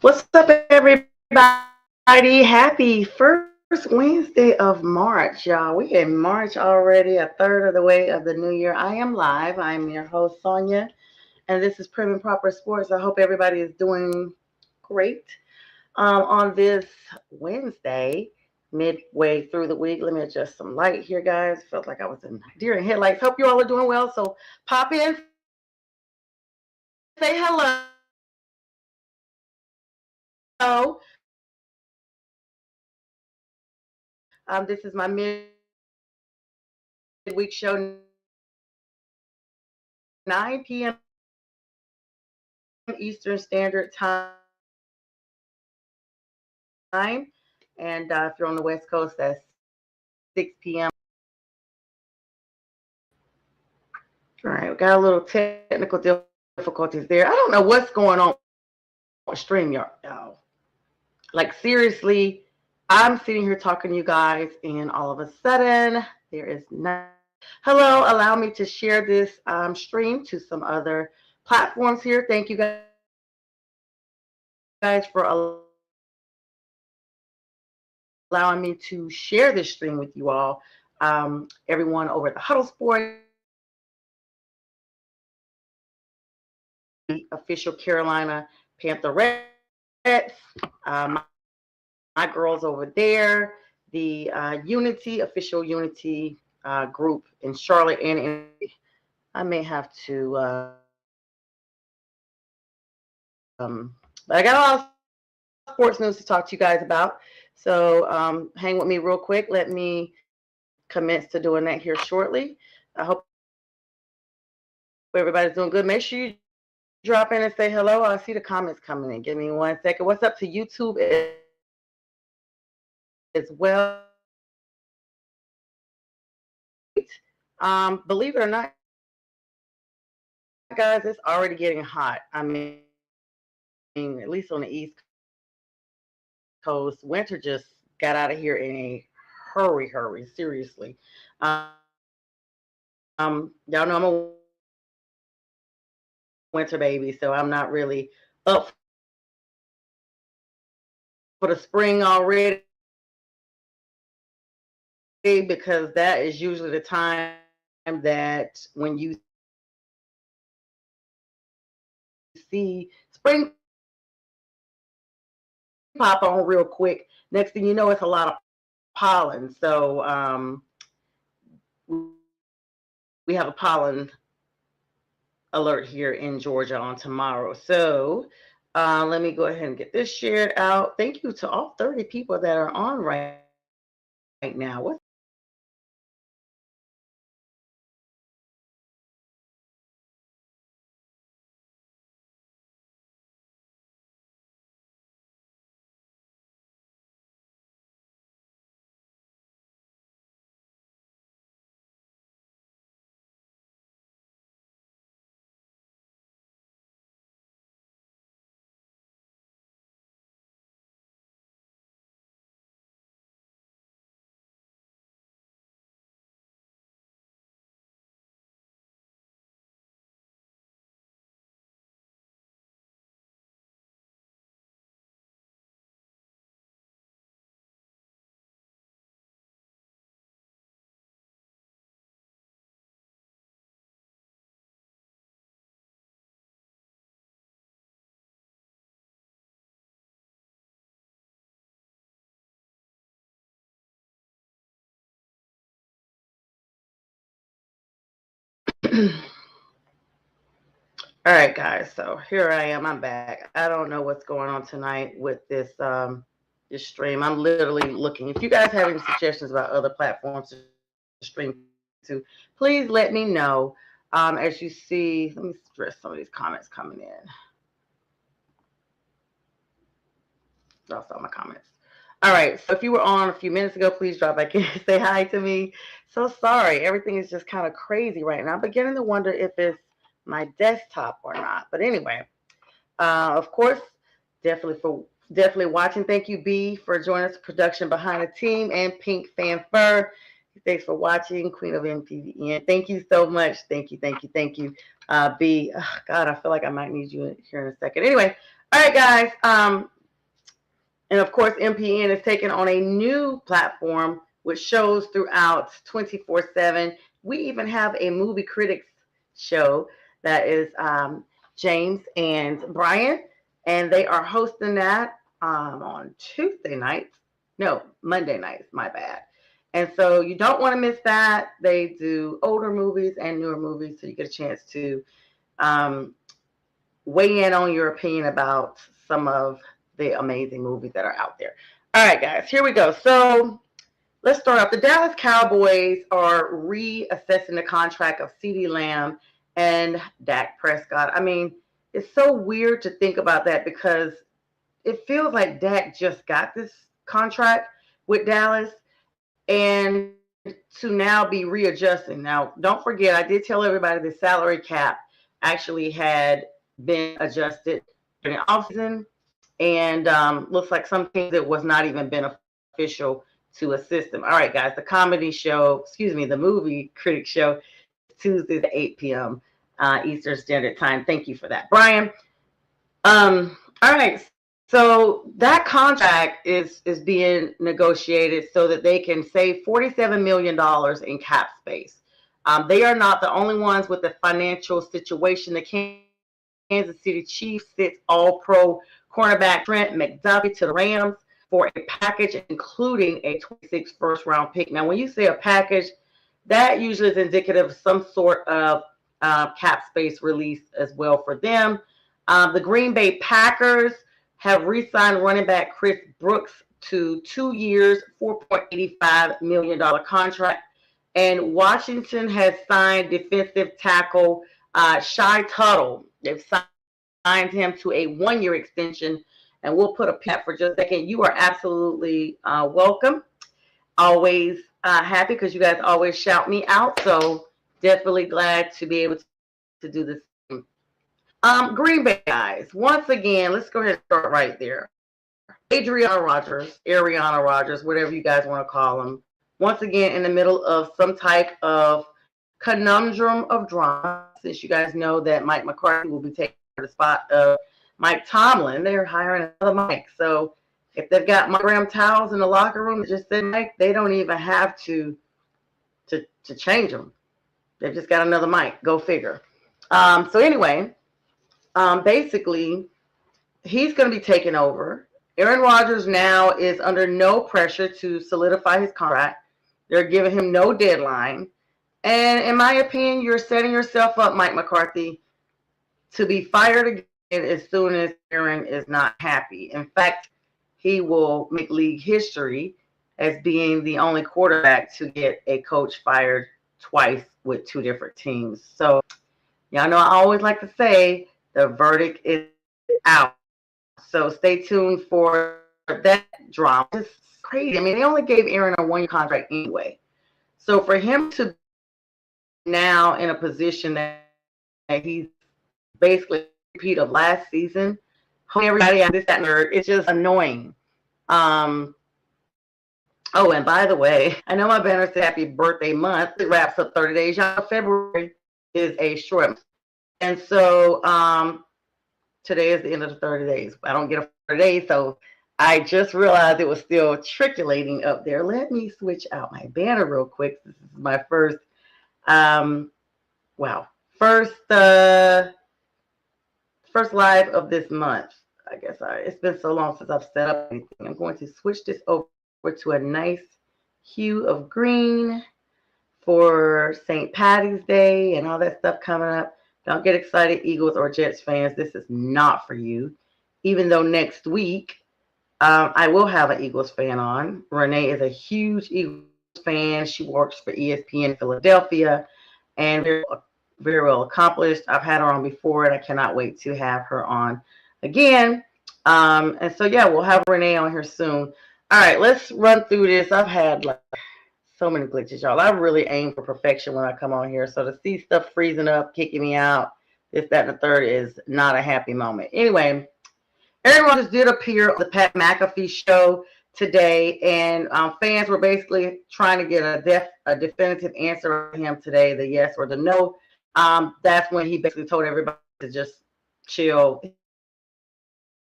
What's up, everybody? Happy first Wednesday of March, y'all. We in March already, a third of the way of the new year. I am live. I am your host, Sonja, and this is Prim and Proper Sports. I hope everybody is doing great on this Wednesday, midway through the week. Let me adjust some light here, guys. Felt like I was in deer in headlights. Hope you all are doing well. So pop in, say hello. This is my midweek show, 9 p.m. Eastern Standard Time. And if you're on the West Coast, that's 6 p.m. All right, we got a little technical difficulties there. I don't know what's going on with StreamYard, y'all. Like, seriously, I'm sitting here talking to you guys, and all of a sudden, there is nothing. Hello, allow me to share this stream to some other platforms here. Thank you guys for allowing me to share this stream with you all. Everyone over at the Huddle Sport, official Carolina Panther Reds, my girls over there, the official Unity group in Charlotte, and I may have to, but I got a lot of sports news to talk to you guys about. So hang with me real quick. Let me commence to doing that here shortly. I hope everybody's doing good. Make sure you drop in and say hello. I see the comments coming in. Give me 1 second. What's up to YouTube as well? Believe it or not, guys, it's already getting hot. I mean, at least on the East Coast, winter just got out of here in a hurry, seriously. Y'all know I'm a winter baby, so I'm not really up for the spring already, because that is usually the time that when you see spring pop on real quick, next thing you know, it's a lot of pollen. So we have a pollen alert here in Georgia on tomorrow. So let me go ahead and get this shared out. Thank you to all 30 people that are on right now. What? All right, guys. So here I am. I'm back. I don't know what's going on tonight with this stream. I'm literally looking. If you guys have any suggestions about other platforms to stream to, please let me know. As you see, let me stress some of these comments coming in. That's all my comments. All right. So if you were on a few minutes ago, please drop back in and say hi to me. So sorry. Everything is just kind of crazy right now. I'm beginning to wonder if it's my desktop or not. But anyway, of course, definitely watching. Thank you, B, for joining us. Production behind the team, and Pink Fanfare. Thanks for watching, Queen of MPVN. Thank you so much. Thank you. B. Oh, God, I feel like I might need you here in a second. Anyway, all right, guys. And of course, MPN is taking on a new platform with shows throughout 24/7. We even have a movie critics show that is James and Brian, and they are hosting that on Tuesday nights. No, Monday nights, my bad. And so you don't want to miss that. They do older movies and newer movies, so you get a chance to um, weigh in on your opinion about some of the amazing movies that are out there. All right, guys, here we go. So let's start off. The Dallas Cowboys are reassessing the contract of CeeDee Lamb and Dak Prescott. I mean, it's so weird to think about that because it feels like Dak just got this contract with Dallas and to now be readjusting. Now, don't forget, I did tell everybody the salary cap actually had been adjusted during the offseason, and looks like some things it was not even beneficial to assist them. All right, guys, the comedy show, excuse me, the movie critic show is Tuesdays at 8 p.m. Eastern Standard Time. Thank you for that, Brian. All right, so that contract is being negotiated so that they can save $47 million in cap space. They are not the only ones with the financial situation. The Kansas City Chiefs sits All-Pro cornerback Trent McDuffie to the Rams for a package including a 26 first-round pick. Now, when you say a package, that usually is indicative of some sort of cap space release as well for them. The Green Bay Packers have re-signed running back Chris Brooks to 2 years, $4.85 million contract. And Washington has signed defensive tackle Shy Tuttle. They've signed him to a 1-year extension. And we'll put a pin for just a second. You are absolutely welcome. Always happy because you guys always shout me out. So definitely glad to be able to do this. Green Bay guys, once again, let's go ahead and start right there. Ariana Rogers, whatever you guys want to call them, once again in the middle of some type of conundrum of drama. Since you guys know that Mike McCarthy will be taking the spot of Mike Tomlin, they're hiring another Mike. So if they've got monogram towels in the locker room that just said Mike, they don't even have to change them. They've just got another Mike. Go figure. So anyway. Basically, he's going to be taking over. Aaron Rodgers now is under no pressure to solidify his contract. They're giving him no deadline. And in my opinion, you're setting yourself up, Mike McCarthy, to be fired again as soon as Aaron is not happy. In fact, he will make league history as being the only quarterback to get a coach fired twice with 2 different teams. So, y'all know I always like to say, the verdict is out. So stay tuned for that drama. It's crazy. I mean, they only gave Aaron a 1-year contract anyway. So for him to now in a position that he's basically a repeat of last season, everybody out this, that, and third, it's just annoying. Oh, and by the way, I know my banner said happy birthday month. It wraps up 30 days. Y'all, February is a short month. And so today is the end of the 30 days. I don't get a 30 days, so I just realized it was still trickulating up there. Let me switch out my banner real quick. This is my first, first live of this month. I guess it's been so long since I've set up anything. I'm going to switch this over to a nice hue of green for St. Patty's Day and all that stuff coming up. Don't get excited, Eagles or Jets fans. This is not for you. Even though next week I will have an Eagles fan on. Renee is a huge Eagles fan. She works for ESPN Philadelphia and very, very well accomplished. I've had her on before, and I cannot wait to have her on again. And so, yeah, we'll have Renee on here soon. All right, let's run through this. I've had so many glitches, y'all. I really aim for perfection when I come on here. So to see stuff freezing up, kicking me out, this, that, and the third is not a happy moment. Anyway, Aaron Rodgers did appear on the Pat McAfee show today, and fans were basically trying to get a definitive answer from him today, the yes or the no. That's when he basically told everybody to just chill.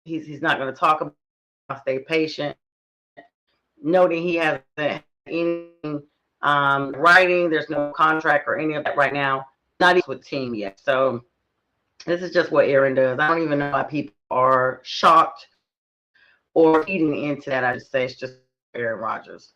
He's not going to talk about stay patient, noting he hasn't had anything writing. There's no contract or any of that right now. Not even with team yet. So this is just what Aaron does. I don't even know why people are shocked or feeding into that. I just say it's just Aaron Rodgers.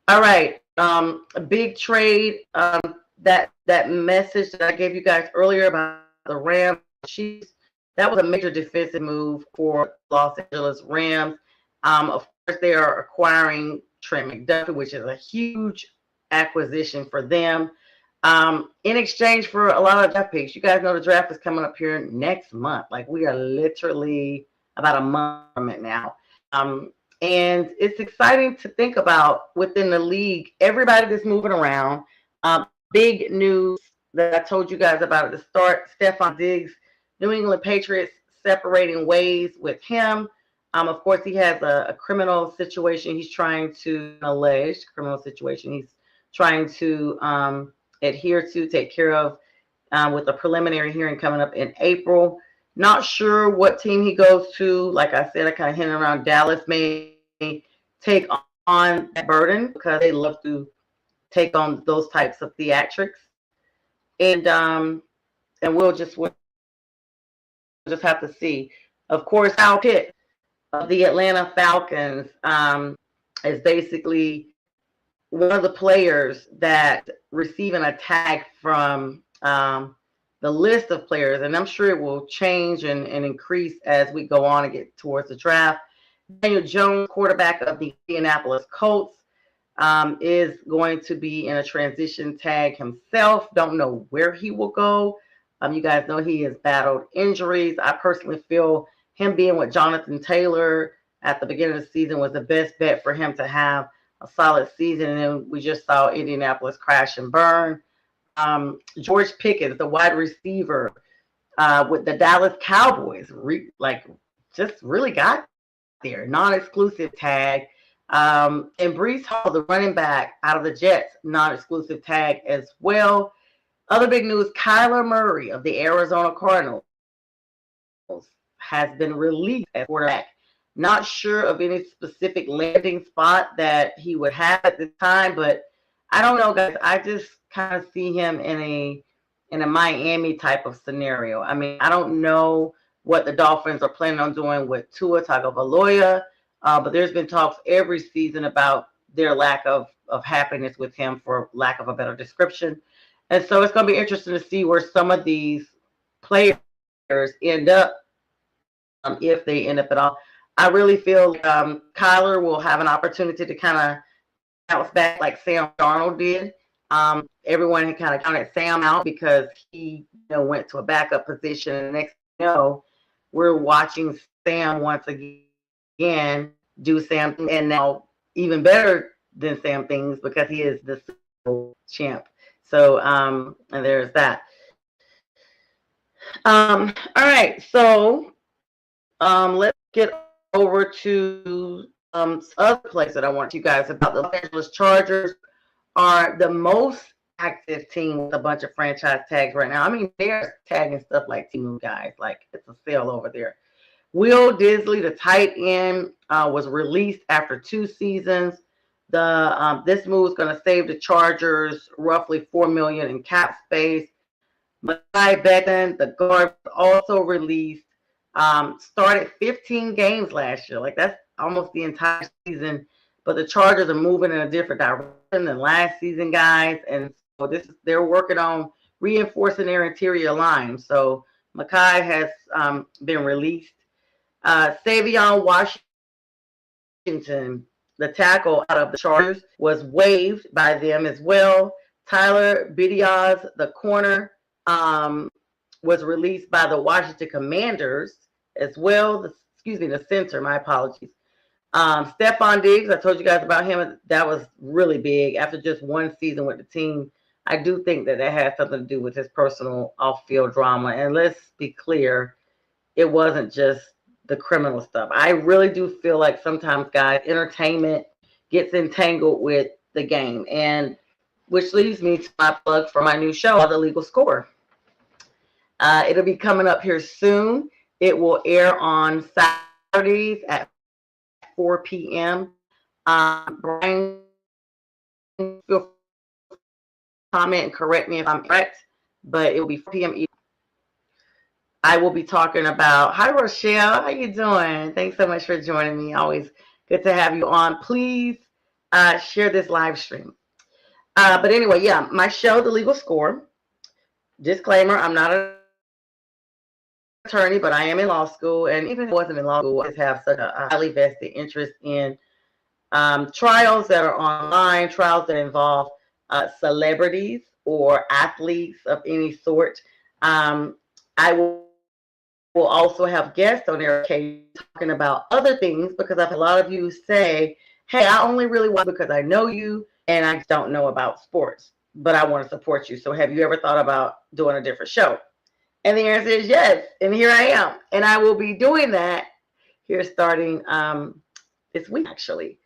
All right. A big trade. That message that I gave you guys earlier about the Rams, Chiefs, that was a major defensive move for Los Angeles Rams. Of course, they are acquiring Trent McDuffie, which is a huge acquisition for them. In exchange for a lot of draft picks. You guys know the draft is coming up here next month. Like, we are literally about a month from it now. And it's exciting to think about within the league, everybody that's moving around. Big news that I told you guys about at the start, Stephon Diggs, New England Patriots separating ways with him. Of course, he has a criminal situation he's trying to, alleged criminal situation he's trying to adhere to, take care of with a preliminary hearing coming up in April. Not sure what team he goes to. Like I said, I kind of hinted around Dallas may take on that burden because they love to take on those types of theatrics. And we'll just have to see. Of course, Kyle Pitt of the Atlanta Falcons is basically one of the players that receiving a tag from the list of players, and I'm sure it will change and increase as we go on and get towards the draft. Daniel Jones, quarterback of the Indianapolis Colts, is going to be in a transition tag himself. Don't know where he will go. You guys know he has battled injuries. I personally feel him being with Jonathan Taylor at the beginning of the season was the best bet for him to have a solid season. And then we just saw Indianapolis crash and burn. George Pickens, the wide receiver with the Dallas Cowboys, just really got there. Non-exclusive tag. And Breece Hall, the running back out of the Jets, non-exclusive tag as well. Other big news, Kyler Murray of the Arizona Cardinals has been released as quarterback. Not sure of any specific landing spot that he would have at this time, but I don't know, guys. I just kind of see him in a Miami type of scenario. I mean, I don't know what the Dolphins are planning on doing with Tua Tagovailoa, but there's been talks every season about their lack of happiness with him, for lack of a better description. And so it's going to be interesting to see where some of these players end up, if they end up at all. I really feel Kyler will have an opportunity to kind of bounce back like Sam Darnold did. Everyone had kind of counted Sam out because he went to a backup position. And next thing you know, we're watching Sam once again do Sam, and now even better than Sam things because he is the Super Bowl champ. So, and there's that. All right, so let's get over to some other place that I want you guys about. The Los Angeles Chargers are the most active team with a bunch of franchise tags right now. I mean, they're tagging stuff like T-Move guys, like it's a sale over there. Will Disley, the tight end, was released after 2 seasons. This move is going to save the Chargers roughly $4 million in cap space. Mekhi Becton, the guard, also released. Started 15 games last year. Like, that's almost the entire season. But the Chargers are moving in a different direction than last season, guys. And so they're working on reinforcing their interior line. So Mekhi has been released. Savion Washington, the tackle out of the Chargers, was waived by them as well. Tyler Bidiaz, the corner, was released by the Washington Commanders as well. The center, my apologies. Stephon Diggs, I told you guys about him. That was really big after just 1 season with the team. I do think that has something to do with his personal off-field drama. And let's be clear, it wasn't just the criminal stuff. I really do feel like sometimes, guys, entertainment gets entangled with the game. And which leads me to my plug for my new show, The Legal Score. It'll be coming up here soon. It will air on Saturdays at 4 p.m. Brian, feel comment and correct me if I'm correct, but it will be 4 p.m. I will be talking about, hi Rochelle, how you doing? Thanks so much for joining me. Always good to have you on. Please share this live stream. But anyway, yeah, my show, The Legal Score. Disclaimer, I'm not an attorney, but I am in law school. And even if I wasn't in law school, I just have such a highly vested interest in trials that are online, trials that involve celebrities or athletes of any sort. I will also have guests on there talking about other things, because I've had a lot of you say, hey, I only really want because I know you and I don't know about sports, but I want to support you. So have you ever thought about doing a different show? And the answer is yes. And here I am. And I will be doing that here starting this week, actually.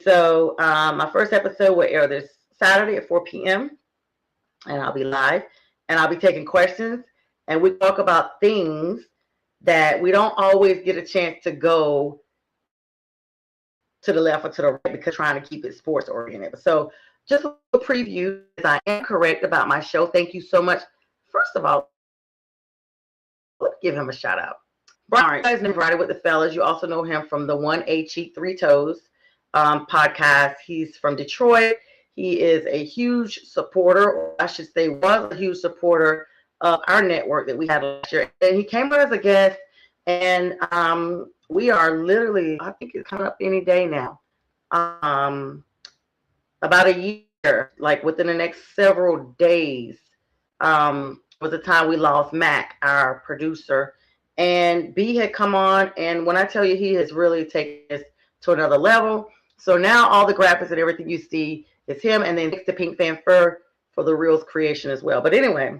So my first episode will air this Saturday at 4 p.m. and I'll be live and I'll be taking questions, and we talk about things that we don't always get a chance to go to the left or to the right because trying to keep it sports oriented. So just a preview, I am correct about my show. Thank you so much. First of all, let's give him a shout out. Brian, you guys know Friday with the Fellas. You also know him from the 1A Cheat 3 Toes podcast. He's from Detroit. He is a huge supporter, or I should say was a huge supporter of our network that we had last year. And he came on as a guest, and we are literally, I think it's coming up any day now, about a year, like within the next several days, was the time we lost Mac, our producer. And B had come on, and when I tell you, he has really taken this to another level. So now all the graphics and everything you see is him, and then next to Pink Fan Fur for the Reels creation as well. But anyway,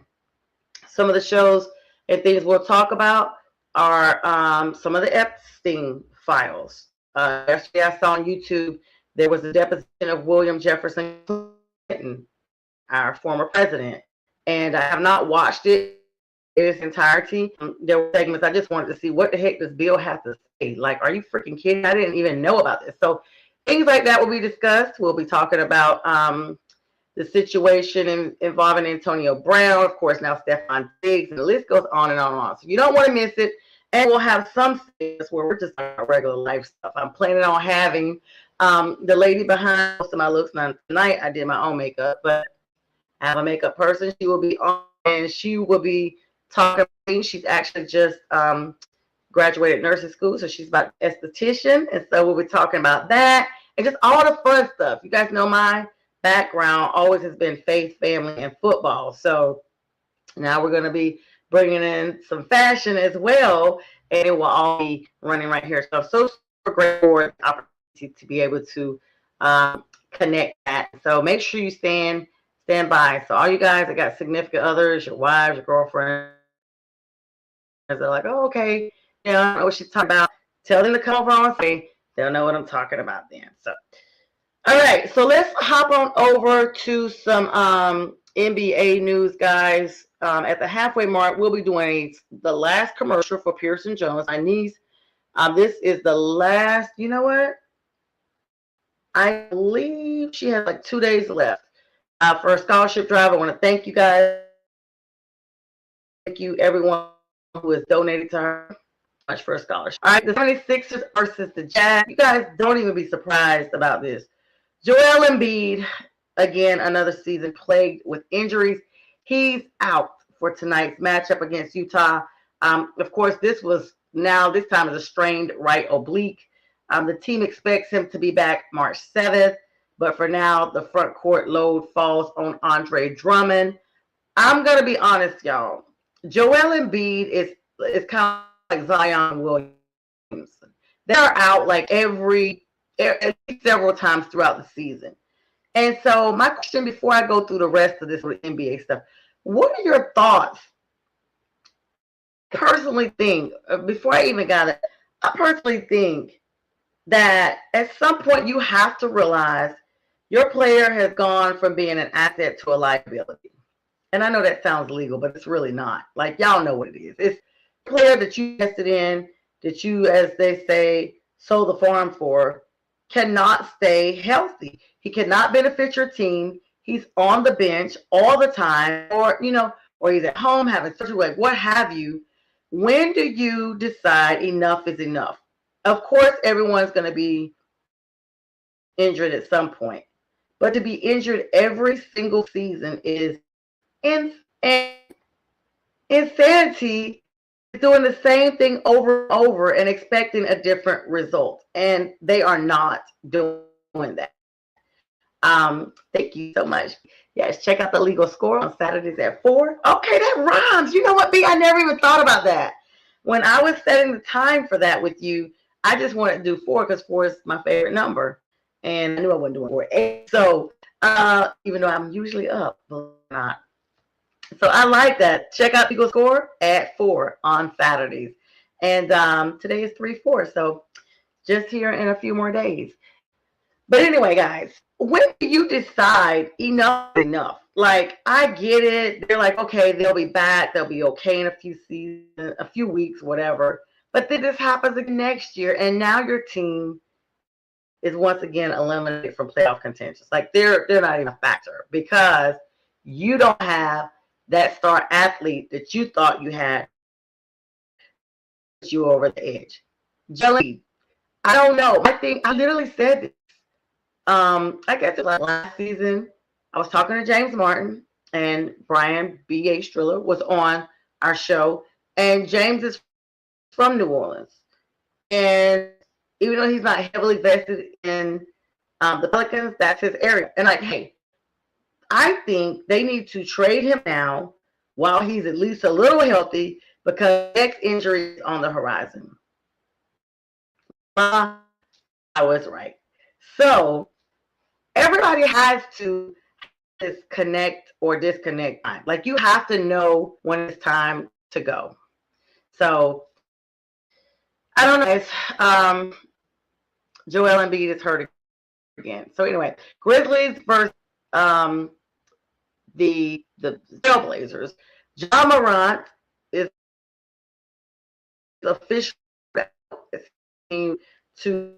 some of the shows and things we'll talk about are some of the Epstein files. Yesterday I saw on YouTube there was a deposition of William Jefferson Clinton, our former president, and I have not watched it in its entirety. There were segments I just wanted to see what the heck does Bill have to say. Like, are you freaking kidding? I didn't even know about this. So things like that will be discussed. We'll be talking about the situation involving Antonio Brown, of course, now Stephon Diggs, and the list goes on and on and on. So you don't want to miss it. And we'll have some things where we're just talking about regular life stuff. I'm planning on having the lady behind most of my looks. Now, tonight I did my own makeup, but I have a makeup person. She will be on, and she will be talking. She's actually just graduated nursing school, so she's about esthetician, and so we'll be talking about that and just all the fun stuff. You guys know my background always has been faith, family, and football. So now we're going to be bringing in some fashion as well, and it will all be running right here. So I'm so super grateful for the opportunity to be able to connect that. So make sure you stand by. So all you guys that got significant others, your wives, your girlfriends, they're like, oh, okay, I don't know what she's talking about. Tell them to come over on stage. They'll know what I'm talking about then. So, all right, so let's hop on over to some NBA news, guys. At the halfway mark, we'll be doing the last commercial for Pearson Jones, my niece. This is the last, you know what? I believe she has like 2 days left for a scholarship drive. I want to thank you guys. Thank you, everyone who has donated to her much for a scholarship. All right, the 76ers versus the Jazz. You guys don't even be surprised about this. Joel Embiid, again, another season plagued with injuries. He's out for tonight's matchup against Utah. Of course, this time is a strained right oblique. The team expects him to be back March 7th, but for now, the front court load falls on Andre Drummond. I'm going to be honest, y'all. Joel Embiid is kind of like Zion Williamson. They are out like several times throughout the season. And so my question before I go through the rest of this NBA stuff, what are your thoughts? I personally think that at some point you have to realize your player has gone from being an asset to a liability. And I know that sounds legal, but it's really not. Like, y'all know what it is. It's a player that you invested in, that you, as they say, sold the farm for cannot stay healthy. He cannot benefit your team. He's on the bench all the time, or he's at home having surgery, like what have you. When do you decide enough is enough? Of course, everyone's going to be injured at some point, but to be injured every single season is and insanity is doing the same thing over and over and expecting a different result. And they are not doing that. Thank you so much. Yes, check out the legal score on Saturdays at 4. Okay, that rhymes. You know what, B? I never even thought about that. When I was setting the time for that with you, I just wanted to do 4 because 4 is my favorite number. And I knew I wasn't doing 4 8. So even though I'm usually up, but not. So I like that. Check out Eagle Score at 4 on Saturdays. And today is 3/4. So just here in a few more days. But anyway, guys, when do you decide enough is enough? Like, I get it. They're like, okay, they'll be back. They'll be okay in a few seasons, a few weeks, whatever. But then this happens again next year. And now your team is once again eliminated from playoff contention. Like, they're not even a factor because you don't have that star athlete that you thought you had you over the edge. Jelly, I don't know. I literally said this. I guess it was like last season. I was talking to James Martin and Brian B.A. Striller was on our show. And James is from New Orleans. And even though he's not heavily vested in the Pelicans, that's his area. And like, hey, I think they need to trade him now while he's at least a little healthy because next injury is on the horizon. I was right. So everybody has to disconnect or disconnect time. Like you have to know when it's time to go. So I don't know. Joel Embiid is hurt again. So anyway, Grizzlies versus the Trailblazers. Ja Morant is officially to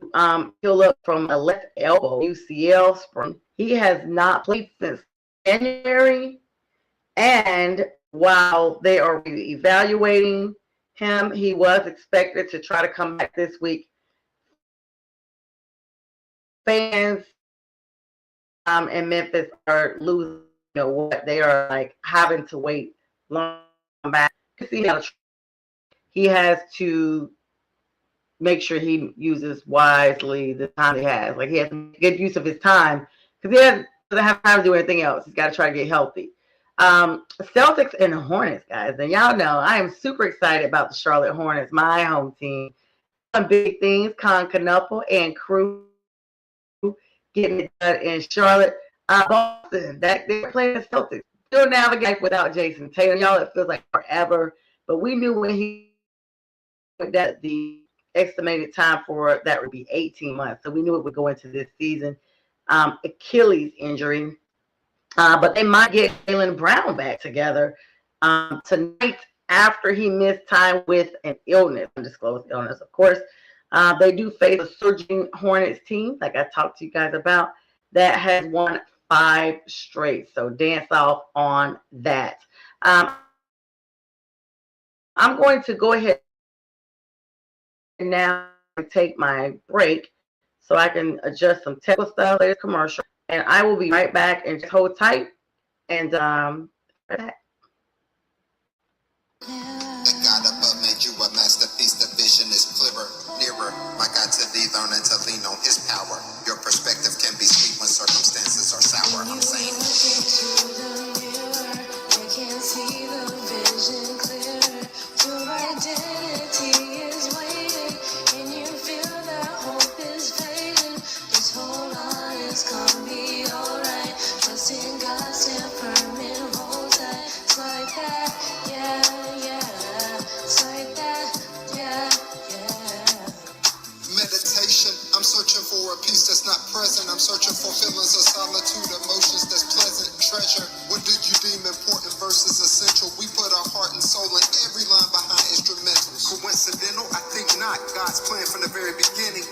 heal up from a left elbow UCL sprain. He has not played since January, and while they are evaluating him, he was expected to try to come back this week. Fans in Memphis are losing, what they are like having to wait long back. He has to make sure he uses wisely the time he has. Like he has to make good use of his time because he doesn't have time to do anything else. He's got to try to get healthy. Celtics and Hornets, guys. And y'all know I am super excited about the Charlotte Hornets, my home team. Some big things, Con Knuckle and crew getting it done in Charlotte. Boston, that they're playing the Celtics. Still navigate without Jason Tatum. Y'all, it feels like forever. But we knew when he that the estimated time for that would be 18 months. So we knew it would go into this season. Achilles injury. But they might get Jaylen Brown back together tonight after he missed time with an illness, undisclosed illness, of course. They do face a surging Hornets team, like I talked to you guys about, that has won 5 straight. So dance off on that. I'm going to go ahead now and take my break so I can adjust some technical stuff, later commercial, and I will be right back and just hold tight and back. The God above made you a masterpiece. The vision is clearer, nearer. My God, to thee, learning to lean on his power. Your perspective can be sweet when circumstances are sour. I'm saying. I can see the vision clearer. Your identity is waiting, and you feel that hope is fading. Just hold on, it's gonna be alright. Trust in God, stand firm and hold tight. It's like that, yeah. Meditation, I'm searching for a peace that's not present. I'm searching for feelings of solitude, emotions that's pleasant. Treasure, what do you deem important versus essential? We put our heart and soul in every line behind instrumentals. Coincidental? I think not. God's plan from the very beginning.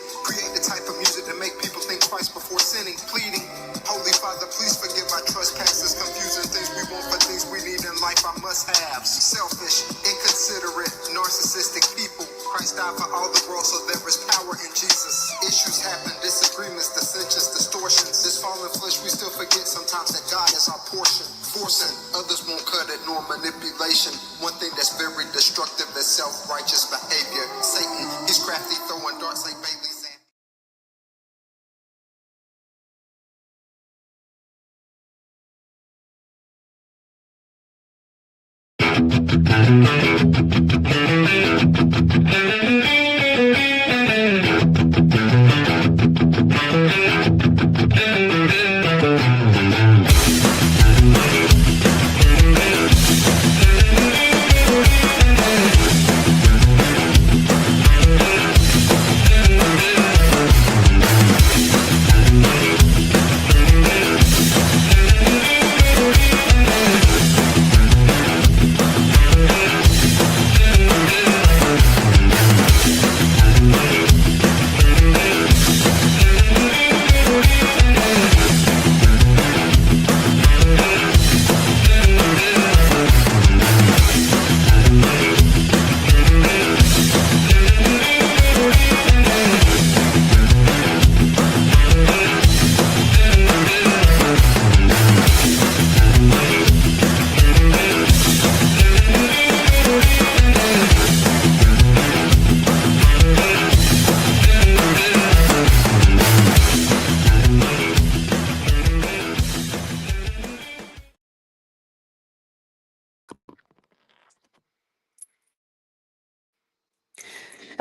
Selfish, inconsiderate, narcissistic people. Christ died for all the world, so there is power in Jesus. Issues happen, disagreements, dissensions, distortions. This fallen flesh, we still forget sometimes that God is our portion. Forcing others won't cut it, nor manipulation. One thing that's very destructive is self-righteous behavior. Satan, he's crafty, throwing darts like Bailey's.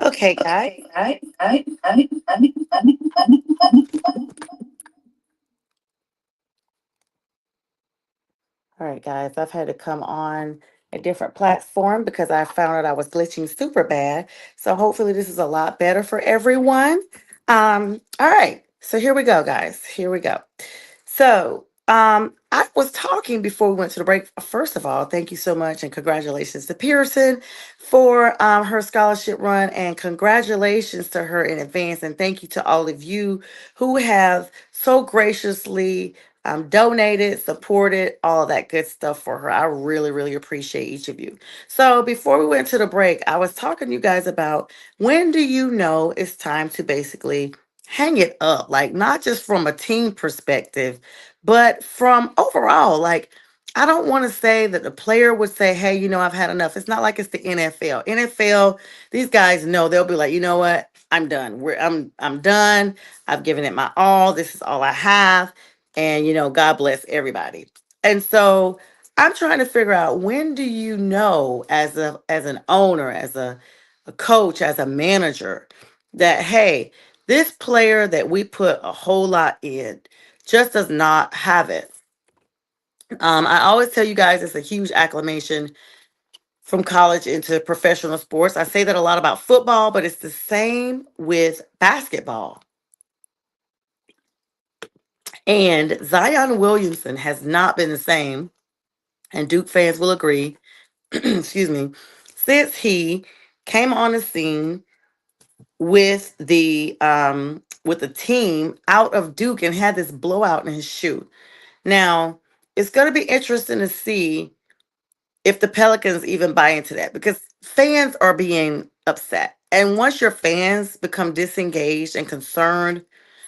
Okay, guys. All right, guys. I've had to come on a different platform because I found out I was glitching super bad. So hopefully this is a lot better for everyone. All right. So here we go, guys. Here we go. So, I was talking before we went to the break. First of all, thank you so much and congratulations to Pearson for her scholarship run, and congratulations to her in advance. And thank you to all of you who have so graciously donated, supported, all of that good stuff for her. I really, really appreciate each of you. So, before we went to the break, I was talking to you guys about when do you know it's time to basically hang it up, like not just from a team perspective, but from overall. Like, I don't want to say that the player would say, hey, I've had enough. It's not like it's the NFL. NFL, these guys know, they'll be like, you know what? I'm done. I'm done. I've given it my all. This is all I have. And God bless everybody. And so I'm trying to figure out, when do you know, as an owner, as a coach, as a manager, that hey, this player that we put a whole lot in just does not have it. I always tell you guys it's a huge acclamation from college into professional sports. I say that a lot about football, but it's the same with basketball. And Zion Williamson has not been the same, and Duke fans will agree, excuse me, since he came on the scene with the team out of Duke and had this blowout in his shoe. Now, it's going to be interesting to see if the Pelicans even buy into that, because fans are being upset. And once your fans become disengaged and concerned,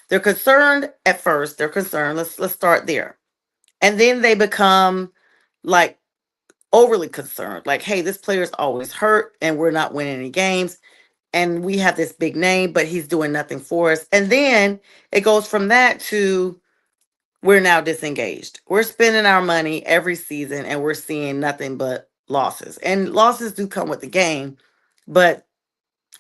they're concerned at first, they're concerned. Let's start there. And then they become like overly concerned. Like, hey, this player's always hurt and we're not winning any games. And we have this big name, but he's doing nothing for us. And then it goes from that to, we're now disengaged. We're spending our money every season and we're seeing nothing but losses. And losses do come with the game, but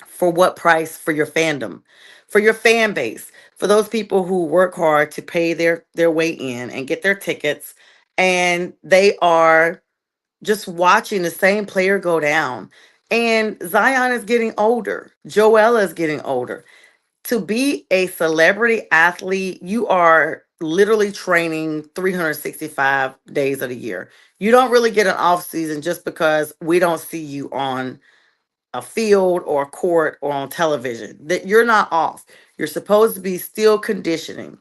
for what price? For your fandom, for your fan base, for those people who work hard to pay their way in and get their tickets, and they are just watching the same player go down. And Zion is getting older. Joella is getting older. To be a celebrity athlete, you are literally training 365 days of the year. You don't really get an off season just because we don't see you on a field or a court or on television. That you're not off. You're supposed to be still conditioning.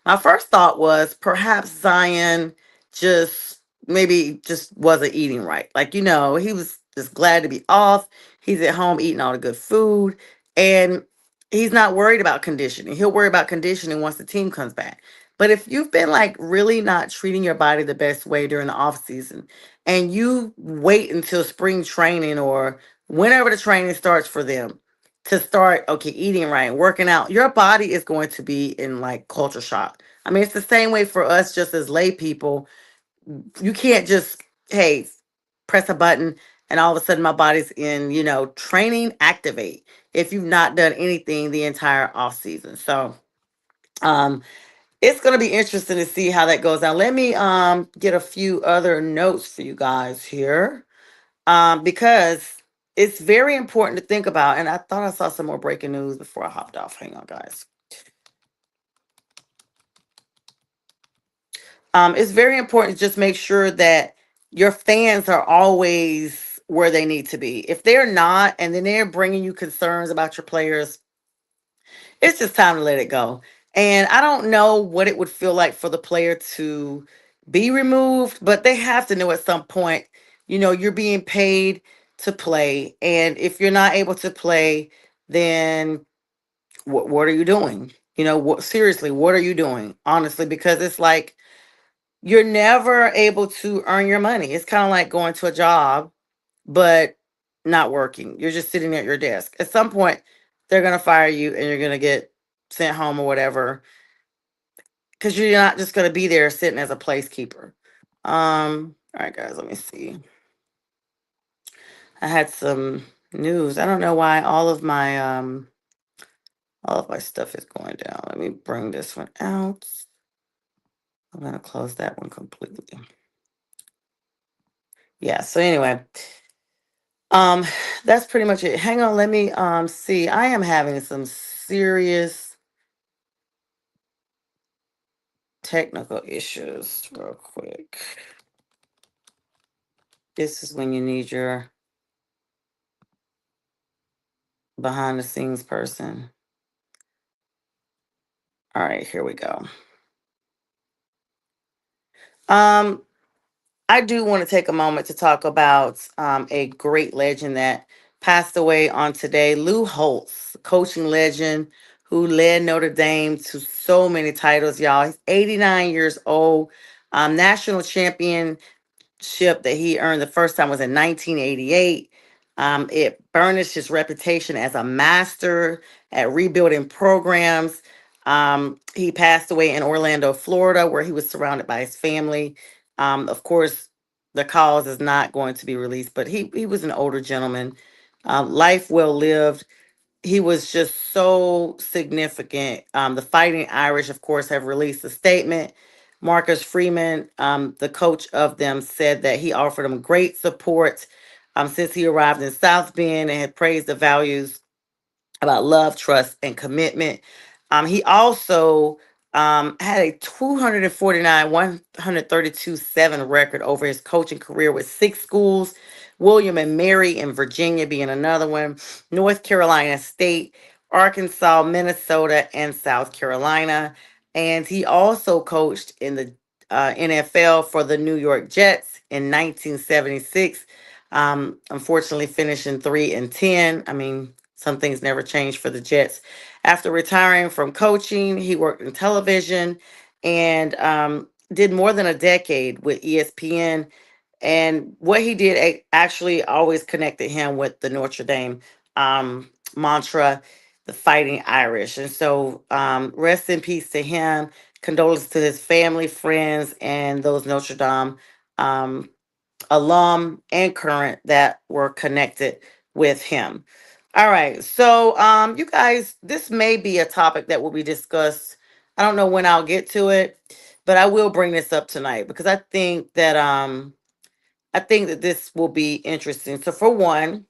My first thought was perhaps Zion just maybe just wasn't eating right. Like, he was just glad to be off. He's at home eating all the good food. And he's not worried about conditioning. He'll worry about conditioning once the team comes back. But if you've been like really not treating your body the best way during the off season and you wait until spring training or whenever the training starts for them to start, okay, eating right and working out, your body is going to be in like culture shock. I mean, it's the same way for us just as lay people. You can't just, hey, press a button and all of a sudden my body's in, training activate if you've not done anything the entire off season. So um it's going to be interesting to see how that goes down. Let me get a few other notes for you guys here, because it's very important to think about. And I thought I saw some more breaking news before I hopped off. Hang on, guys. It's very important to just make sure that your fans are always where they need to be. If they're not, and then they're bringing you concerns about your players, it's just time to let it go. And I don't know what it would feel like for the player to be removed, but they have to know at some point, you're being paid to play. And if you're not able to play, then what are you doing? Seriously, what are you doing? Honestly, because it's like, you're never able to earn your money. It's kind of like going to a job, but not working. You're just sitting at your desk. At some point, they're going to fire you and you're going to get sent home or whatever, because you're not just going to be there sitting as a placekeeper. All right, guys, let me see. I had some news. I don't know why all of my stuff is going down. Let me bring this one out. I'm going to close that one completely. Yeah, so anyway, Um, that's pretty much it. Hang on, let me see. I am having some serious technical issues real quick. This is when you need your behind the scenes person. All right, here we go. Um, I do want to take a moment to talk about a great legend that passed away on today, Lou Holtz, coaching legend who led Notre Dame to so many titles, y'all. He's 89 years old, national champion ship that he earned the first time was in 1988. It burnished his reputation as a master at rebuilding programs. He passed away in Orlando, Florida, where he was surrounded by his family. Of course, the cause is not going to be released, but he was an older gentleman. Life well lived. He was just so significant. The Fighting Irish, of course, have released a statement. Marcus Freeman, the coach of them, said that he offered them great support since he arrived in South Bend and had praised the values about love, trust, and commitment. He also had a 249, 132-7 record over his coaching career with six schools, William and Mary in Virginia being another one, North Carolina State, Arkansas, Minnesota, and South Carolina. And he also coached in the NFL for the New York Jets in 1976. Unfortunately, finishing 3-10. I mean, some things never changed for the Jets. After retiring from coaching, he worked in television and did more than a decade with ESPN. And what he did actually always connected him with the Notre Dame mantra, the Fighting Irish. And so, rest in peace to him. Condolences to his family, friends, and those Notre Dame um, alum and current that were connected with him. All right. So you guys, this may be a topic that will be discussed. I don't know when I'll get to it, but I will bring this up tonight because I think that this will be interesting. So for one,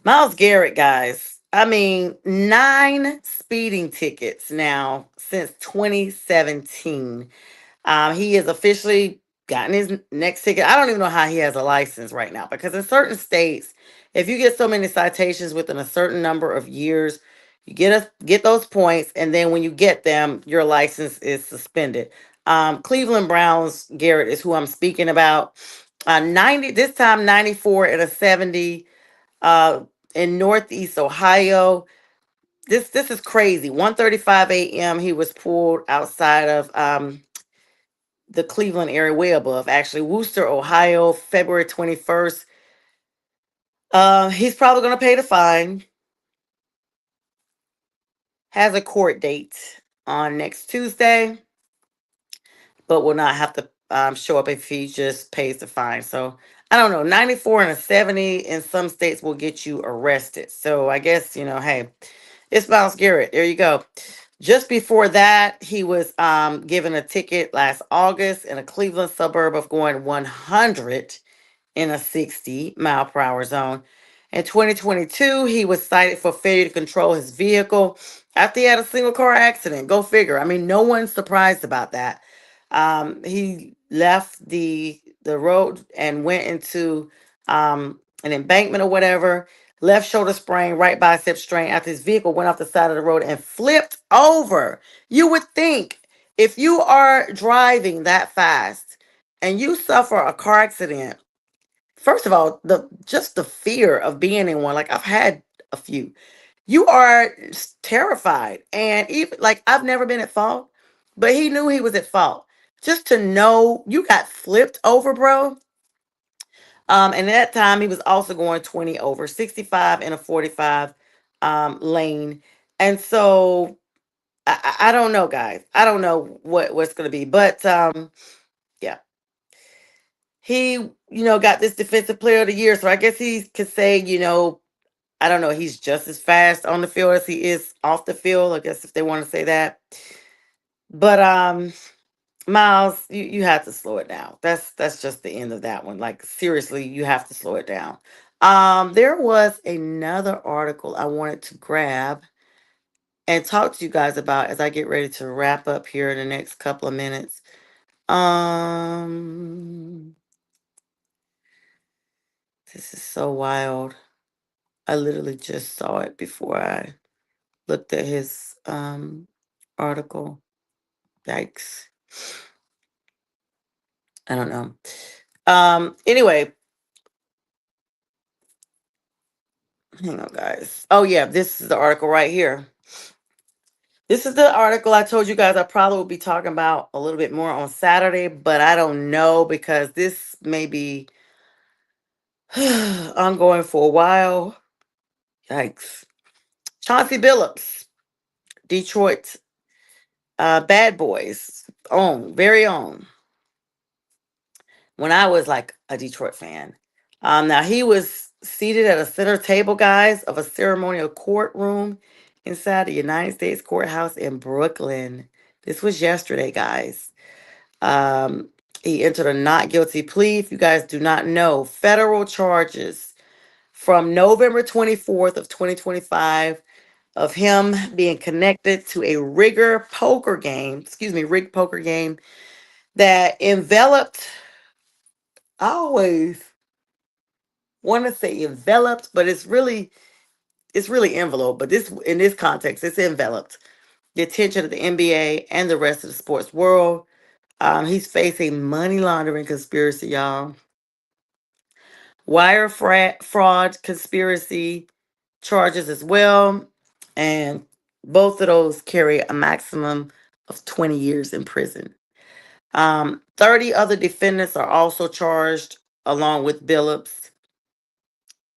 Miles Garrett, guys. I mean, 9 speeding tickets now since 2017. He has officially gotten his next ticket. I don't even know how he has a license right now because in certain states, if you get so many citations within a certain number of years, you get those points, and then when you get them, your license is suspended. Cleveland Browns, Garrett is who I'm speaking about. 90, this time 94 and a 70 uh, in Northeast Ohio. This is crazy. 1:35 a.m. He was pulled outside of the Cleveland area, way above actually, Worcester, Ohio, February 21st. He's probably going to pay the fine. Has a court date on next Tuesday, but will not have to show up if he just pays the fine. So I don't know. 94 and a 70 in some states will get you arrested. So I guess, hey, it's Miles Garrett. There you go. Just before that, he was given a ticket last August in a Cleveland suburb of going 100 in a 60-mile-per-hour zone. In 2022, he was cited for failure to control his vehicle after he had a single car accident. Go figure. I mean, no one's surprised about that. He left the road and went into an embankment or whatever. Left shoulder sprain, right bicep strain after his vehicle went off the side of the road and flipped over. You would think if you are driving that fast and you suffer a car accident, first of all, the fear of being in one, like I've had a few, you are terrified. And even like I've never been at fault, but he knew he was at fault. Just to know you got flipped over, bro. And at that time he was also going 20 over 65 in a 45 lane. And so I don't know, guys. I don't know what's gonna be, but yeah, he got this defensive player of the year. So I guess he could say, I don't know, he's just as fast on the field as he is off the field, I guess if they want to say that. But Miles, you have to slow it down. That's just the end of that one. Like seriously, you have to slow it down. There was another article I wanted to grab and talk to you guys about as I get ready to wrap up here in the next couple of minutes. Um this is so wild. I literally just saw it before I looked at his article. Yikes. I don't know. Anyway, hang on guys. Oh yeah, this is the article right here. This is the article I told you guys I probably will be talking about a little bit more on Saturday, but I don't know because this may be ongoing for a while. Yikes. Chauncey Billups, Detroit Bad Boys, own, very own. When I was like a Detroit fan. Now he was seated at a center table, guys, of a ceremonial courtroom inside the United States courthouse in Brooklyn. This was yesterday, guys. Um, he entered a not guilty plea. If you guys do not know, federal charges from November 24th of 2025 of him being connected to a rigged poker game that enveloped, I always want to say enveloped, but it's really enveloped. But this in this context, it's enveloped the attention of the NBA and the rest of the sports world. He's facing money laundering conspiracy, y'all, fraud conspiracy charges as well, and both of those carry a maximum of 20 years in prison. 30 other defendants are also charged along with Billups.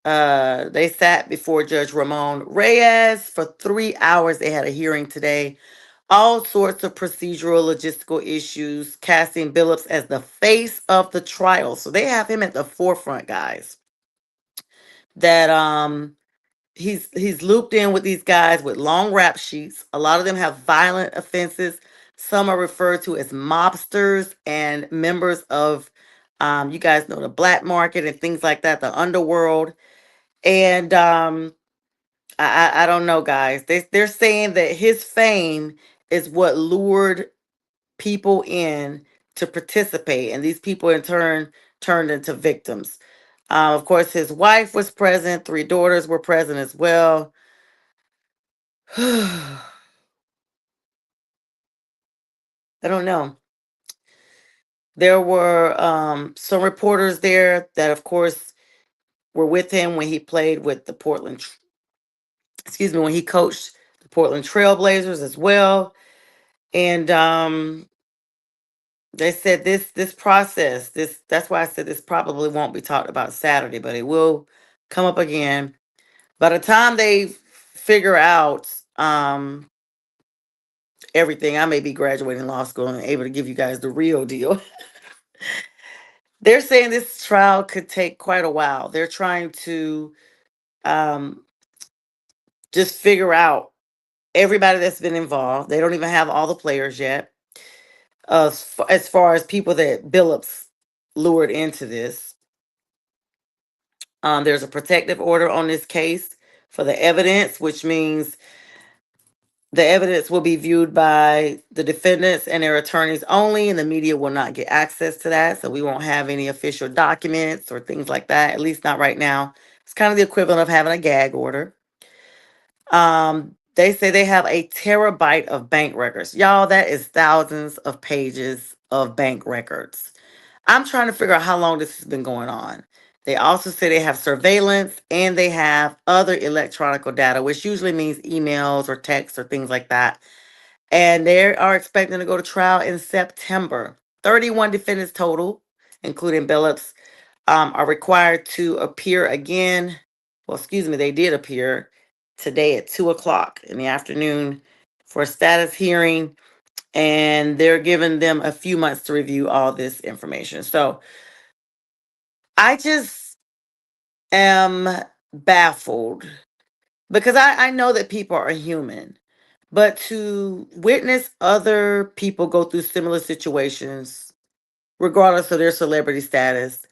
They sat before Judge Ramon Reyes for 3 hours. They had a hearing today. All sorts of procedural logistical issues, casting Billups as the face of the trial. So they have him at the forefront, guys. That he's looped in with these guys with long rap sheets. A lot of them have violent offenses. Some are referred to as mobsters and members of you guys know the black market and things like that, the underworld. And I don't know, guys. They're saying that his fame is what lured people in to participate, and these people in turn turned into victims. Of course, his wife was present. Three daughters were present as well. I don't know. There were some reporters there that, of course, were with him when he played with the excuse me, when he coached the Portland Trailblazers as well. And they said this process, this that's why I said this probably won't be talked about Saturday, but it will come up again. By the time they figure out everything, I may be graduating law school and able to give you guys the real deal. They're saying this trial could take quite a while. They're trying to um, just figure out everybody that's been involved. They don't even have all the players yet. As far as people that Billups lured into this, there's a protective order on this case for the evidence, which means the evidence will be viewed by the defendants and their attorneys only, and the media will not get access to that. So we won't have any official documents or things like that, at least not right now. It's kind of the equivalent of having a gag order. They say they have a terabyte of bank records. Y'all, that is thousands of pages of bank records. I'm trying to figure out how long this has been going on. They also say they have surveillance and they have other electronic data, which usually means emails or texts or things like that. And they are expecting to go to trial in September. 31 defendants total, including Billups, are required to appear again. Well, excuse me, they did appear today at 2 o'clock in the afternoon for a status hearing, and they're giving them a few months to review all this information. So I just am baffled because I know that people are human, but to witness other people go through similar situations, regardless of their celebrity status,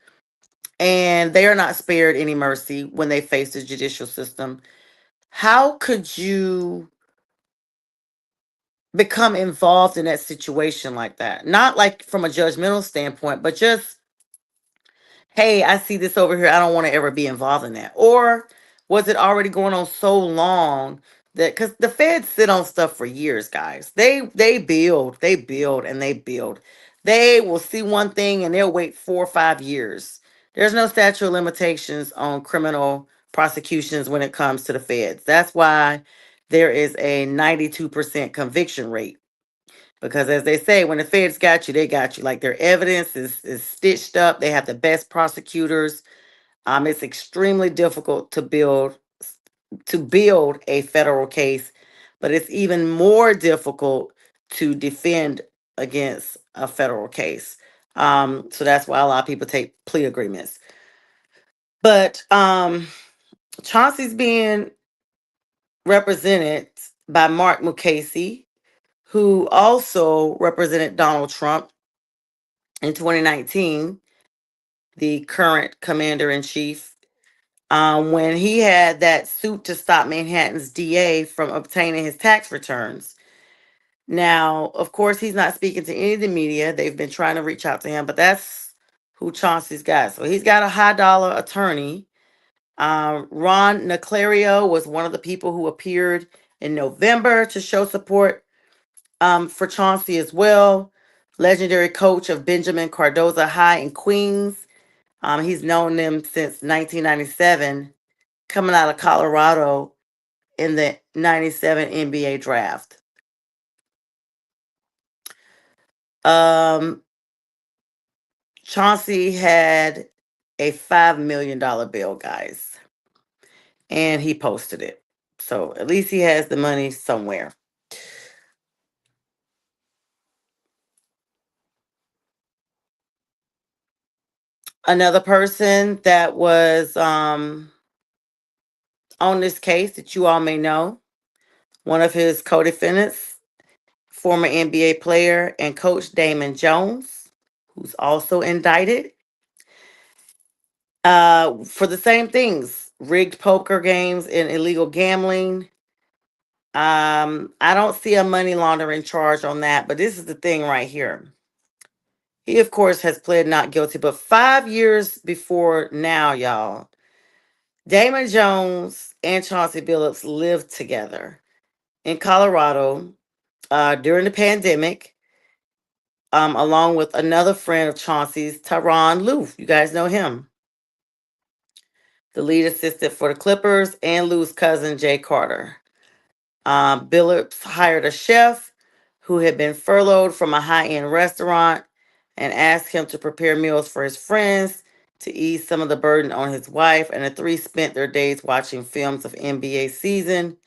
and they are not spared any mercy when they face the judicial system. How could you become involved in that situation like that? Not like from a judgmental standpoint, but just, hey, I see this over here. I don't want to ever be involved in that. Or was it already going on so long that because the feds sit on stuff for years, guys. They build, and they build. They will see one thing and they'll wait 4 or 5 years. There's no statute of limitations on criminal prosecutions when it comes to the feds. That's why there is a 92% conviction rate. Because as they say, when the feds got you, they got you. Like their evidence is stitched up. They have the best prosecutors. It's extremely difficult to build a federal case, but it's even more difficult to defend against a federal case. So that's why a lot of people take plea agreements. But Chauncey's being represented by Mark Mukasey, who also represented Donald Trump in 2019, the current commander in chief, when he had that suit to stop Manhattan's DA from obtaining his tax returns. Now, of course, he's not speaking to any of the media. They've been trying to reach out to him, but that's who Chauncey's got. So he's got a high dollar attorney. Ron Naclerio was one of the people who appeared in November to show support for Chauncey as well. Legendary coach of Benjamin Cardoza High in Queens. He's known them since 1997, coming out of Colorado in the 97 NBA draft. Um, Chauncey had a $5 million bill, guys, and he posted it. So at least he has the money somewhere. Another person that was on this case that you all may know, one of his co-defendants, former NBA player and coach Damon Jones, who's also indicted for the same things: rigged poker games and illegal gambling. I don't see a money laundering charge on that, but this is the thing right here. He, of course, has pled not guilty, but 5 years before now, y'all, Damon Jones and Chauncey Billups lived together in Colorado during the pandemic. along with another friend of Chauncey's, Tyronn Lue. You guys know him, the lead assistant for the Clippers, and Lue's cousin, Jay Carter. Billups hired a chef who had been furloughed from a high end restaurant and asked him to prepare meals for his friends to ease some of the burden on his wife. And the three spent their days watching films of NBA season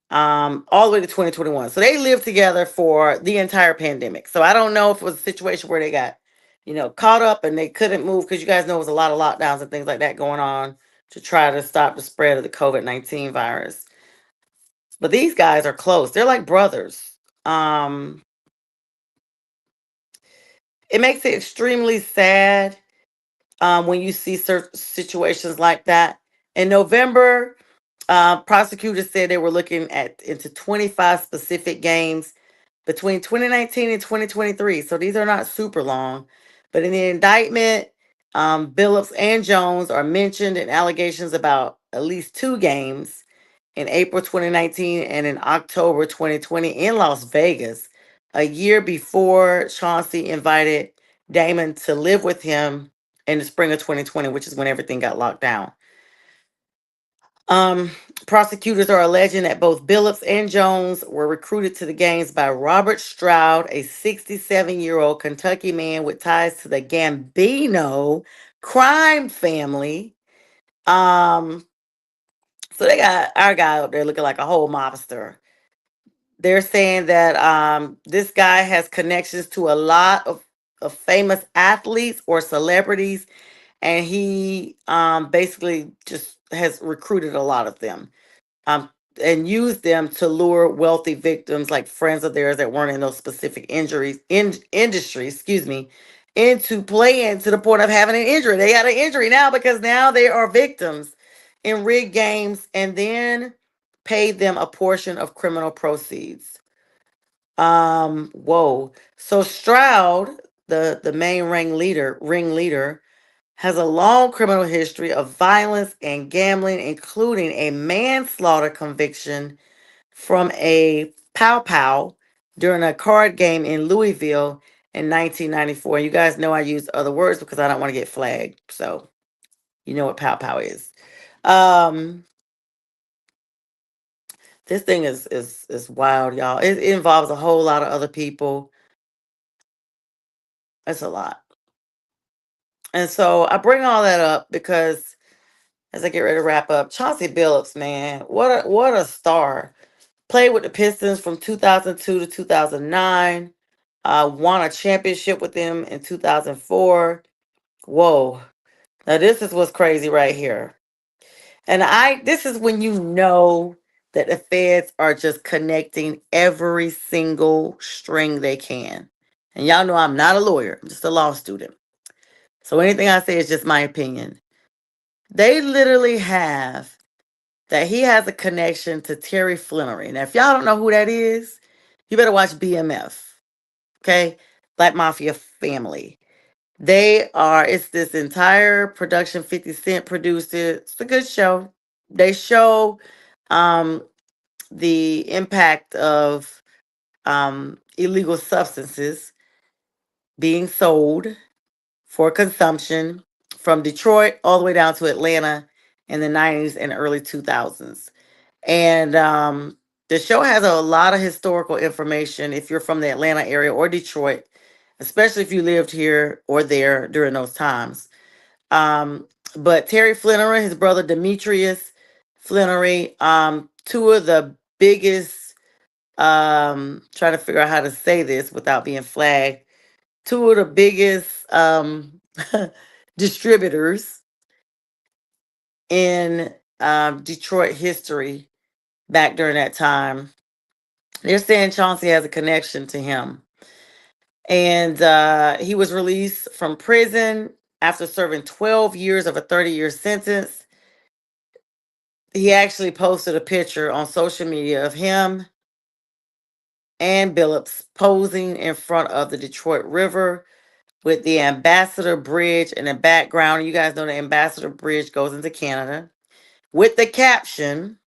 all the way to 2021. So they lived together for the entire pandemic. So I don't know if it was a situation where they got, caught up and they couldn't move because you guys know it was a lot of lockdowns and things like that going on to try to stop the spread of the COVID-19 virus. But these guys are close. They're like brothers. Um, it makes it extremely sad when you see certain situations like that. In November, prosecutors said they were looking at into 25 specific games between 2019 and 2023. So these are not super long. But in the indictment, Billups and Jones are mentioned in allegations about at least two games in April 2019 and in October 2020 in Las Vegas, a year before Chauncey invited Damon to live with him in the spring of 2020, which is when everything got locked down. Um, Prosecutors are alleging that both Billups and Jones were recruited to the games by Robert Stroud, a 67-year-old Kentucky man with ties to the Gambino crime family. Um, so they got our guy up there looking like a whole mobster. They're saying that this guy has connections to a lot of famous athletes or celebrities, and he basically just has recruited a lot of them um, and used them to lure wealthy victims, like friends of theirs that weren't in those specific injuries in industries, excuse me, into playing to the point of having an injury. They got an injury now because now they are victims in rigged games, and then paid them a portion of criminal proceeds. Whoa. So Stroud, the main ringleader, has a long criminal history of violence and gambling, including a manslaughter conviction from a pow pow during a card game in Louisville in 1994. You guys know I use other words because I don't want to get flagged. So you know what pow pow is. Um, this thing is wild, y'all. It involves a whole lot of other people. It's a lot. And so I bring all that up because as I get ready to wrap up, Chauncey Billups, man, what a star. Played with the Pistons from 2002 to 2009. Won a championship with them in 2004. Whoa. Now this is what's crazy right here. And this is when you know that the feds are just connecting every single string they can. And y'all know I'm not a lawyer, I'm just a law student. So anything I say is just my opinion. They literally have that he has a connection to Terry Flannery. Now, if y'all don't know who that is, you better watch BMF. Okay? Black Mafia Family. It's this entire production 50 Cent produced it. It's a good show. They show um, the impact of illegal substances being sold for consumption from Detroit all the way down to Atlanta in the 90s and early 2000s. And the show has a lot of historical information if you're from the Atlanta area or Detroit, especially if you lived here or there during those times. Um, but Terry Flannery, his brother Demetrius Flannery, two of the biggest, trying to figure out how to say this without being flagged, two of the biggest distributors in Detroit history back during that time. They're saying Chauncey has a connection to him. And he was released from prison after serving 12 years of a 30-year sentence. He actually posted a picture on social media of him and Billups posing in front of the Detroit River with the Ambassador Bridge in the background. You guys know the Ambassador Bridge goes into Canada. With the caption,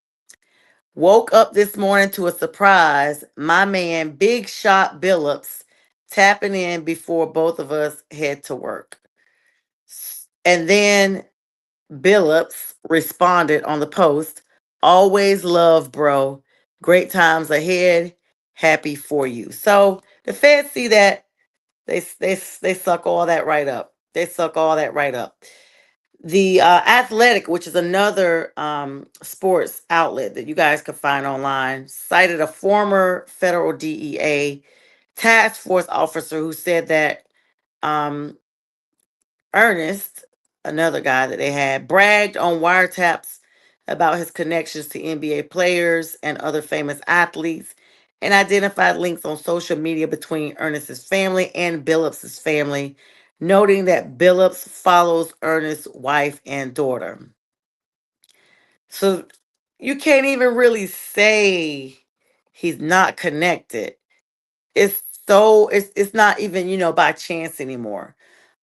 "Woke up this morning to a surprise. My man, Big Shot Billups, tapping in before both of us head to work. And then Billups responded on the post, always love, bro. Great times ahead. Happy for you. So the feds see that. They suck all that right up. They suck all that right up. The Athletic, which is another sports outlet that you guys can find online, cited a former federal DEA task force officer who said that um, Ernest, another guy that they had, bragged on wiretaps about his connections to NBA players and other famous athletes and identified links on social media between Ernest's family and Billups's family, noting that Billups follows Ernest's wife and daughter. So you can't even really say he's not connected. It's not even, by chance anymore.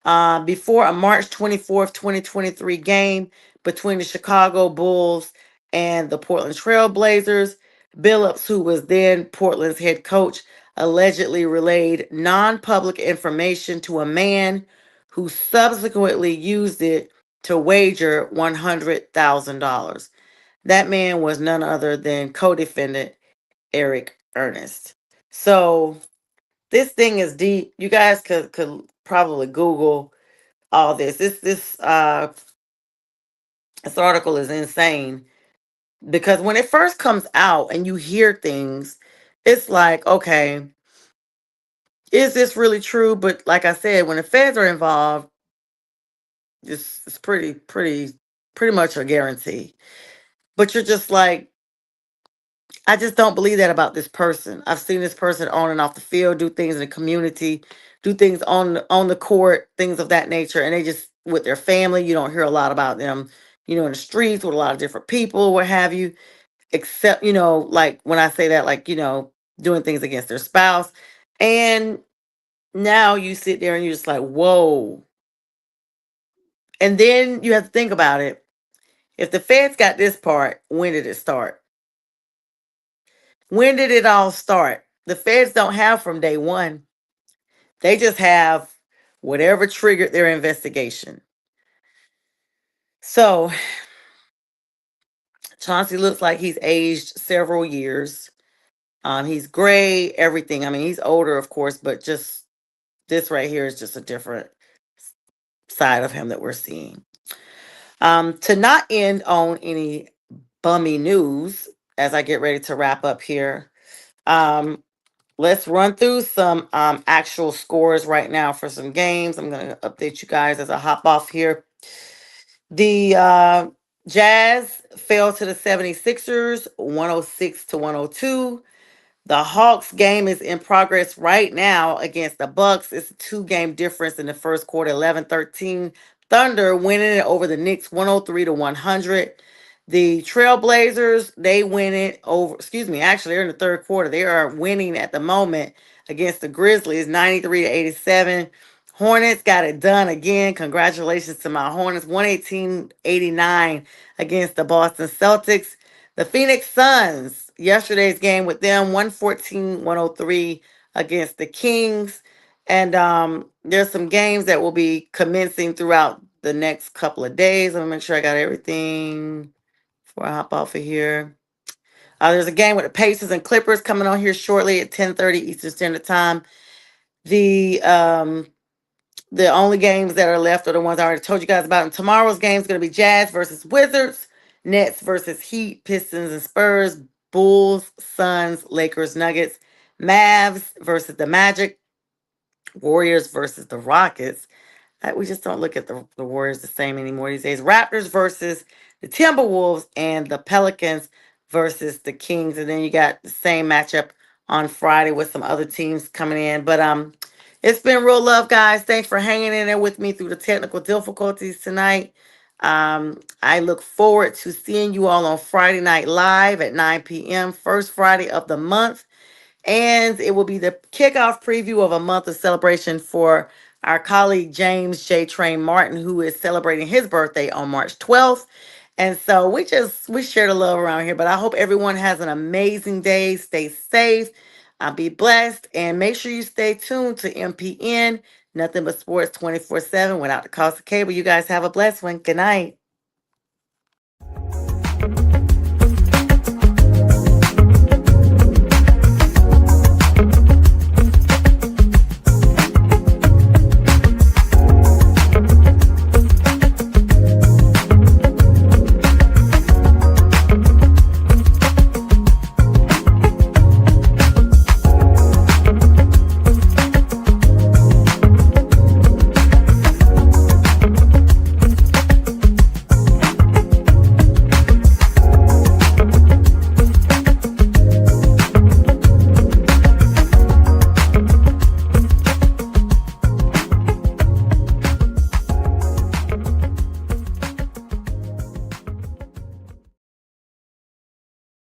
Before a March 24th, 2023 game between the Chicago Bulls and the Portland Trail Blazers, Billups, who was then Portland's head coach, allegedly relayed non-public information to a man who subsequently used it to wager $100,000. That man was none other than co-defendant Eric Ernest. So this thing is deep. You guys could probably Google all this. This article is insane because when it first comes out and you hear things, it's like, okay, is this really true? But like I said, when the feds are involved, it's pretty much a guarantee. But you're just like, I just don't believe that about this person. I've seen this person on and off the field do things in the community, do things on the court, things of that nature, and they just with their family. You don't hear a lot about them, in the streets with a lot of different people, what have you. Except like when I say that, like doing things against their spouse, and now you sit there and you're just like, whoa. And then you have to think about it. If the feds got this part, when did it start? When did it all start? The feds don't have from day one. They just have whatever triggered their investigation. So Chauncey looks like he's aged several years. He's gray, everything. I mean, he's older, of course, but just this right here is just a different side of him that we're seeing. To not end on any bummy news, as I get ready to wrap up here, um, let's run through some actual scores right now for some games. I'm going to update you guys as I hop off here. The Jazz fell to the 76ers 106 to 102. The Hawks game is in progress right now against the Bucks. It's a two-game difference in the first quarter, 11-13. Thunder winning it over the Knicks 103 to 100. The Trailblazers, they win it over, excuse me, actually, they're in the third quarter. They are winning at the moment against the Grizzlies 93 to 87. Hornets got it done again. Congratulations to my Hornets 118-89 against the Boston Celtics. The Phoenix Suns, yesterday's game with them, 114-103 against the Kings. And there's some games that will be commencing throughout the next couple of days. Let me make sure I got everything before I hop off of here. There's a game with the Pacers and Clippers coming on here shortly at 10:30 Eastern Standard Time. The the only games that are left are the ones I already told you guys about. And tomorrow's game is going to be Jazz versus Wizards, Nets versus Heat, Pistons and Spurs, Bulls, Suns, Lakers, Nuggets, Mavs versus the Magic, Warriors versus the Rockets. We just don't look at the Warriors the same anymore these days. Raptors versus the Timberwolves and the Pelicans versus the Kings. And then you got the same matchup on Friday with some other teams coming in. But it's been real love, guys. Thanks for hanging in there with me through the technical difficulties tonight. I look forward to seeing you all on Friday Night Live at 9 p.m. First Friday of the month. And it will be the kickoff preview of a month of celebration for our colleague James J. Train Martin, who is celebrating his birthday on March 12th. And so we share the love around here. But I hope everyone has an amazing day. Stay safe. Be blessed and make sure you stay tuned to MPN, nothing but sports 24/7 without the cost of cable. You guys have a blessed one. Good night.